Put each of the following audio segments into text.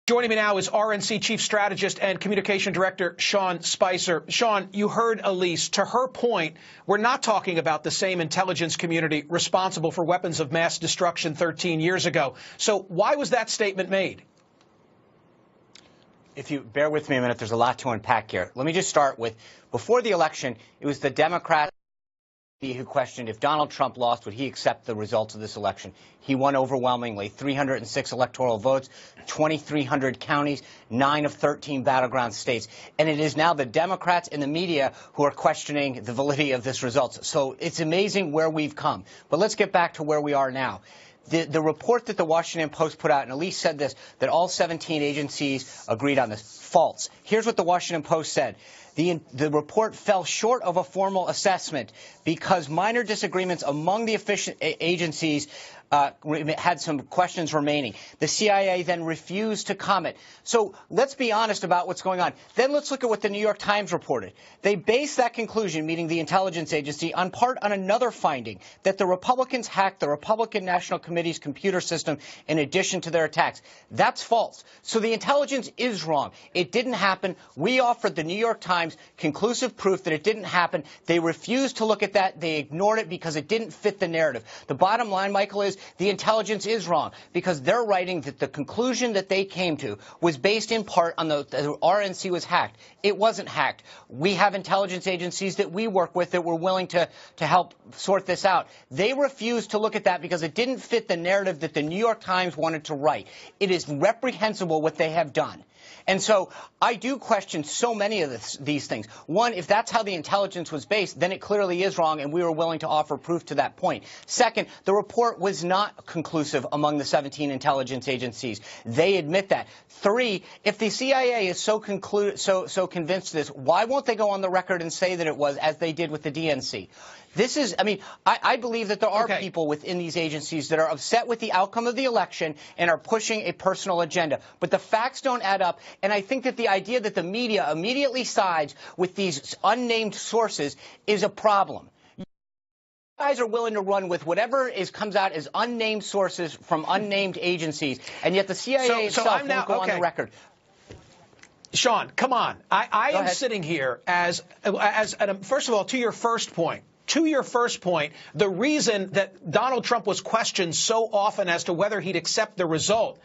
Joining me now is RNC Chief Strategist and Communication Director Sean Spicer. Sean, you heard Elise. To her point, we're not talking about the same intelligence community responsible for weapons of mass destruction 13 years ago. So why was that statement made? If you bear with me a minute, there's a lot to unpack here. Let me just start with, before the election, it was the Democrats who questioned if Donald Trump lost, would he accept the results of this election. He won overwhelmingly, 306 electoral votes, 2,300 counties, 9 of 13 battleground states. And it is now the Democrats and the media who are questioning the validity of this result. So it's amazing where we've come. But let's get back to where we are now. The report that the Washington Post put out, and Elise said this, that all 17 agencies agreed on this. False. Here's what the Washington Post said. The report fell short of a formal assessment because minor disagreements among the agencies had some questions remaining. The CIA then refused to comment. So let's be honest about what's going on. Then let's look at what the New York Times reported. They based that conclusion, meaning the intelligence agency, on another finding, that the Republicans hacked the Republican National Committee's computer system in addition to their attacks. That's false. So the intelligence is wrong. It didn't happen. We offered the New York Times conclusive proof that it didn't happen. They refused to look at that. They ignored it because it didn't fit the narrative. The bottom line, Michael, is the intelligence is wrong because they're writing that the conclusion that they came to was based in part on the RNC was hacked. It wasn't hacked. We have intelligence agencies that we work with that were willing to help sort this out. They refused to look at that because it didn't fit the narrative that the New York Times wanted to write. It is reprehensible what they have done. And so I do question so many of these things. One, if that's how the intelligence was based, then it clearly is wrong, and we were willing to offer proof to that point. Second, the report was not conclusive among the 17 intelligence agencies. They admit that. Three, if the CIA is so convinced of this, why won't they go on the record and say that it was, as they did with the DNC? This is, I believe that there are people within these agencies that are upset with the outcome of the election and are pushing a personal agenda. But the facts don't add up. And I think that the idea that the media immediately sides with these unnamed sources is a problem. You guys are willing to run with whatever comes out as unnamed sources from unnamed agencies, and yet the CIA itself won't go on the record. Sean, come on. I am sitting here as first of all, to your first point. To your first point, the reason that Donald Trump was questioned so often as to whether he'd accept the result,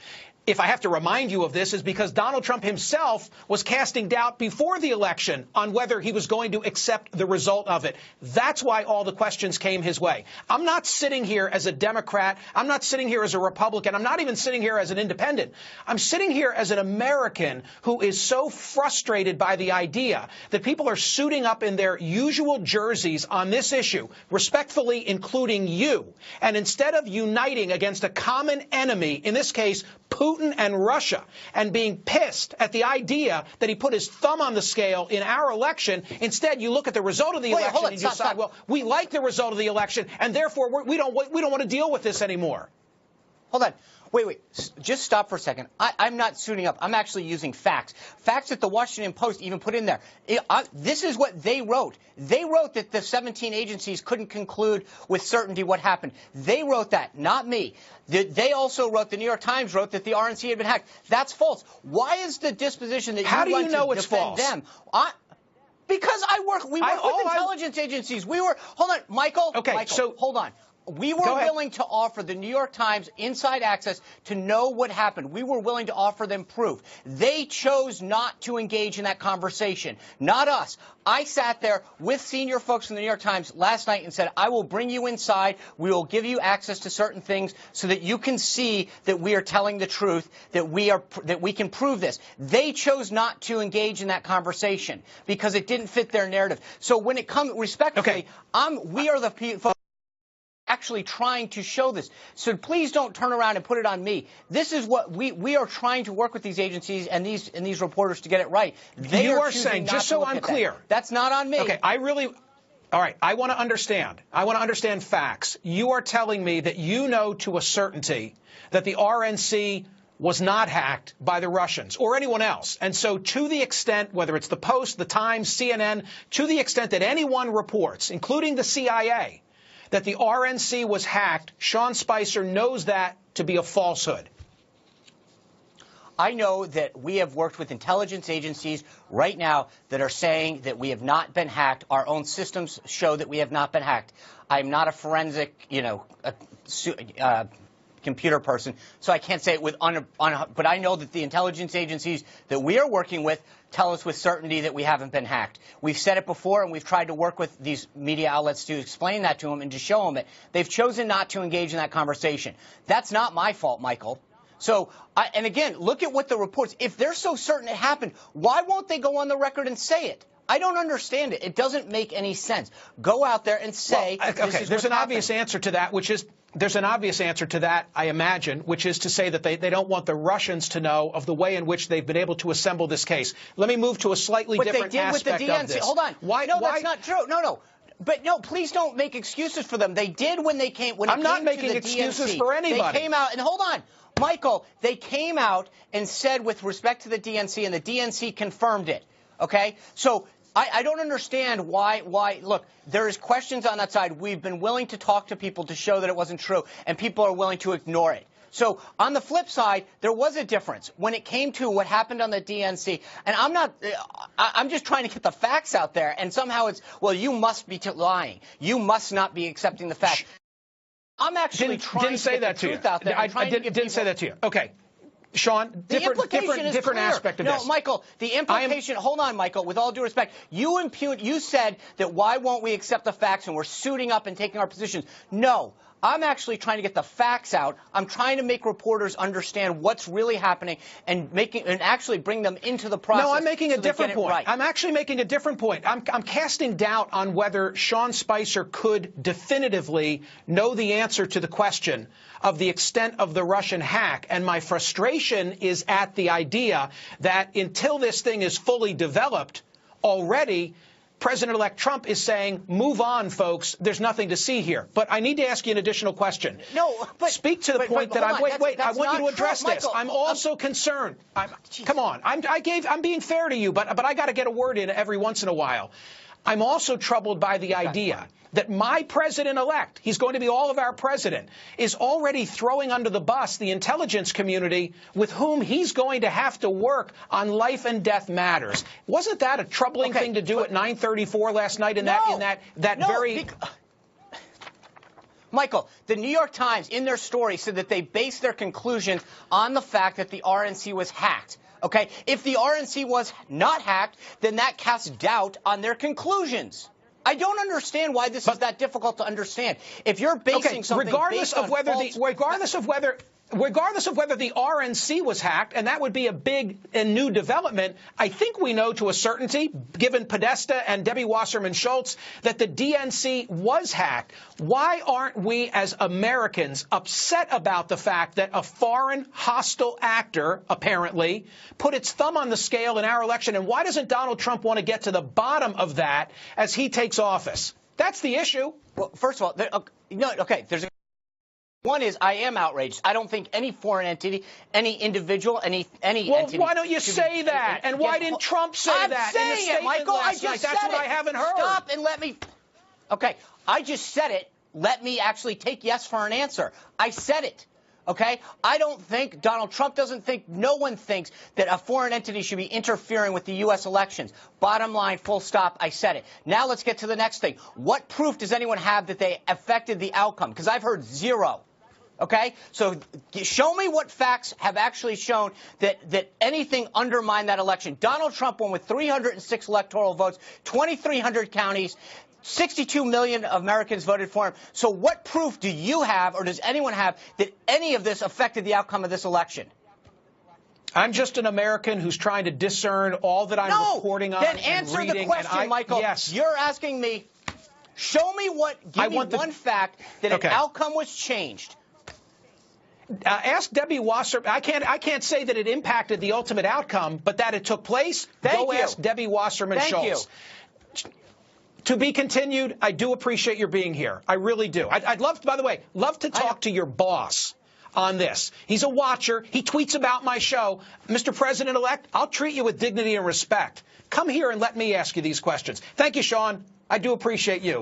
if I have to remind you of this, is because Donald Trump himself was casting doubt before the election on whether he was going to accept the result of it. That's why all the questions came his way. I'm not sitting here as a Democrat. I'm not sitting here as a Republican. I'm not even sitting here as an independent. I'm sitting here as an American who is so frustrated by the idea that people are suiting up in their usual jerseys on this issue, respectfully including you, and instead of uniting against a common enemy, in this case, Putin and Russia, and being pissed at the idea that he put his thumb on the scale in our election. Instead, you look at the result of the election and you decide, well, we like the result of the election, and therefore we don't want to deal with this anymore. Hold on. Wait. Just stop for a second. I'm not suiting up. I'm actually using facts. Facts that the Washington Post even put in there. This is what they wrote. They wrote that the 17 agencies couldn't conclude with certainty what happened. They wrote that, not me. They also wrote, the New York Times wrote, that the RNC had been hacked. That's false. Why is the disposition that How you do you know to it's defend false? them? Because we work with intelligence agencies. Hold on, Michael. Okay, Michael, so hold on. We were willing to offer the New York Times inside access to know what happened. We were willing to offer them proof. They chose not to engage in that conversation, not us. I sat there with senior folks from the New York Times last night and said, I will bring you inside. We will give you access to certain things so that you can see that we are telling the truth, that we can prove this. They chose not to engage in that conversation because it didn't fit their narrative. So when it comes, respectfully, we are the people actually trying to show this. So please don't turn around and put it on me. This is what we are trying to work with these agencies and these reporters to get it right. You are saying, just so I'm clear, that's not on me. Okay, all right, I want to understand. I want to understand facts. You are telling me that you know to a certainty that the RNC was not hacked by the Russians or anyone else. And so to the extent, whether it's the Post, the Times, CNN, to the extent that anyone reports, including the CIA, that the RNC was hacked, Sean Spicer knows that to be a falsehood. I know that we have worked with intelligence agencies right now that are saying that we have not been hacked. Our own systems show that we have not been hacked. I'm not a forensic, computer person, so I can't say it with but I know that the intelligence agencies that we are working with tell us with certainty that we haven't been hacked. We've said it before, and we've tried to work with these media outlets to explain that to them and to show them it. They've chosen not to engage in that conversation. That's not my fault, Michael. So, and again, look at what the reports, if they're so certain it happened, why won't they go on the record and say it? I don't understand it. It doesn't make any sense. Go out there and say, okay, there's an obvious answer to that, which is, there's an obvious answer to that, I imagine, which is to say that they don't want the Russians to know of the way in which they've been able to assemble this case. Let me move to a slightly different aspect of this. Hold on. That's not true. No. But no, please don't make excuses for them. They did when they came. When I'm not making excuses for anybody. They came out, and hold on, Michael. They came out and said with respect to the DNC, and the DNC confirmed it. Okay, so I don't understand why. Look, there is questions on that side. We've been willing to talk to people to show that it wasn't true, and people are willing to ignore it. So on the flip side, there was a difference when it came to what happened on the DNC. And I'm just trying to get the facts out there. And somehow it's, well, you must be lying. You must not be accepting the facts. I'm actually trying to get the truth out there. I didn't say that to you. Okay. Sean, different aspect of this. No, Michael, the implication, hold on, Michael, with all due respect, you said that why won't we accept the facts and we're suiting up and taking our positions. No. I'm actually trying to get the facts out. I'm trying to make reporters understand what's really happening and actually bring them into the process. No, I'm making a different point. Right. I'm actually making a different point. I'm casting doubt on whether Sean Spicer could definitively know the answer to the question of the extent of the Russian hack. And my frustration is at the idea that until this thing is fully developed already, President-elect Trump is saying, move on, folks. There's nothing to see here. But I need to ask you an additional question. No, but speak to the point that I'm. Wait. I want you to address this. I'm also concerned. Come on. I'm being fair to you, but I got to get a word in every once in a while. I'm also troubled by the idea that my president-elect, he's going to be all of our president, is already throwing under the bus the intelligence community with whom he's going to have to work on life and death matters. Wasn't that a troubling thing to do at 9:34 last night Michael, the New York Times, in their story, said that they based their conclusions on the fact that the RNC was hacked. Okay? If the RNC was not hacked, then that casts doubt on their conclusions. I don't understand why this is that difficult to understand. If you're basing something regardless of whether the RNC was hacked, and that would be a big and new development, I think we know to a certainty, given Podesta and Debbie Wasserman Schultz, that the DNC was hacked. Why aren't we as Americans upset about the fact that a foreign hostile actor, apparently, put its thumb on the scale in our election? And why doesn't Donald Trump want to get to the bottom of that as he takes office? That's the issue. Well, first of all, there's one is I am outraged. I don't think any foreign entity, any individual, any entity. Well, why don't you say that? And why didn't Trump say that in the statement Michael, last night? That's what I haven't heard. Stop and let me. Okay, I just said it. Let me actually take yes for an answer. I said it. Okay? I don't think, Donald Trump doesn't think, no one thinks that a foreign entity should be interfering with the U.S. elections. Bottom line, full stop, I said it. Now let's get to the next thing. What proof does anyone have that they affected the outcome? Because I've heard zero. Okay? So show me what facts have actually shown that anything undermined that election. Donald Trump won with 306 electoral votes, 2,300 counties. 62 million Americans voted for him. So what proof do you have, or does anyone have, that any of this affected the outcome of this election? I'm just an American who's trying to discern all that I'm reporting on and reading. Then answer the question, Michael. Yes. You're asking me, show me give me one fact that an outcome was changed. Ask Debbie Wasserman. I can't say that it impacted the ultimate outcome, but that it took place. Ask Debbie Wasserman Schultz. To be continued. I do appreciate your being here. I really do. I'd love, by the way, to talk to your boss on this. He's a watcher. He tweets about my show. Mr. President-elect, I'll treat you with dignity and respect. Come here and let me ask you these questions. Thank you, Sean. I do appreciate you.